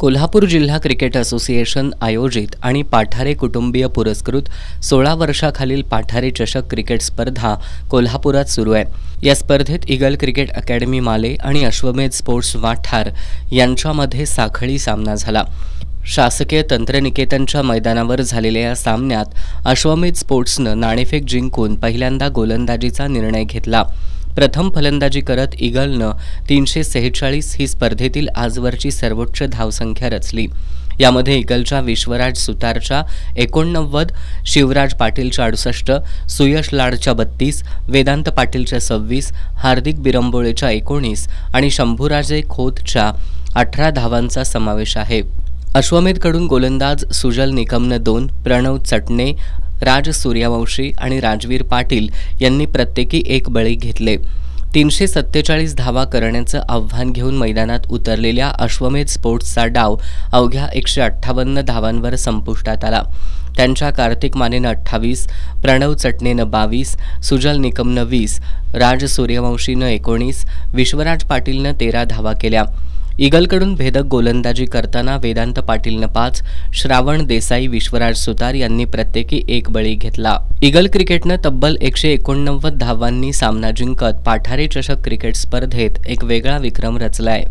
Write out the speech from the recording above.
कोल्हापूर जिल्हा cricket association आयोजित आणि पाठारे कुटुंबीय पुरस्कृत 16 वर्षाखालील पाठारे चषक क्रिकेट स्पर्धा कोल्हापुरात सुरू आहे। या स्पर्धेत ईगल क्रिकेट अकॅडमी माले आणि अश्वमेध स्पोर्ट्स वाठार यांच्यामध्ये साखळी सामना झाला। शासकीय तंत्रनिकेतनच्या मैदानावर झालेल्या या सामन्यात अश्वमेध स्पोर्ट्सनं नाणेफेक जिंकून पहिल्यांदा गोलंदाजीचा निर्णय घेतला। प्रथम फलंदाजी करत ईगलनं 346 ही स्पर्धेतील आजवरची सर्वोच्च धावसंख्या रचली। यामध्ये ईगलच्या विश्वराज सुतारच्या 89, शिवराज पाटीलच्या 68, सुयश लाडच्या 32, वेदांत पाटीलच्या 26, हार्दिक बिरंबोळेच्या 19 आणि शंभूराजे खोतच्या 18 धावांचा समावेश आहे। अश्वमेधकडून गोलंदाज सुजल निकमनं 2, प्रणव चटणे, राज सूर्यवंशी आणि राजवीर पाटील यांनी प्रत्येकी 1 बळी घेतले। 347 धावा करण्याचं आव्हान घेऊन मैदानात उतरलेल्या अश्वमेध स्पोर्ट्सचा डाव अवघ्या 158 धावांवर संपुष्टात आला। त्यांच्या कार्तिक मानेनं 28, प्रणव चटणेनं 22, सुजल निकमनं 20, राज सूर्यवंशीनं 19, विश्वराज पाटीलनं 13 धावा केल्या। ईगलकडून भेदक गोलंदाजी करताना वेदांत पाटीलनं 5, श्रावण देसाई, विश्वराज सुतार यांनी प्रत्येकी 1 बळी घेतला। ईगल क्रिकेटनं तब्बल 189 धावांनी सामना जिंकत पाठारे चषक क्रिकेट स्पर्धेत एक वेगळा विक्रम रचलाय।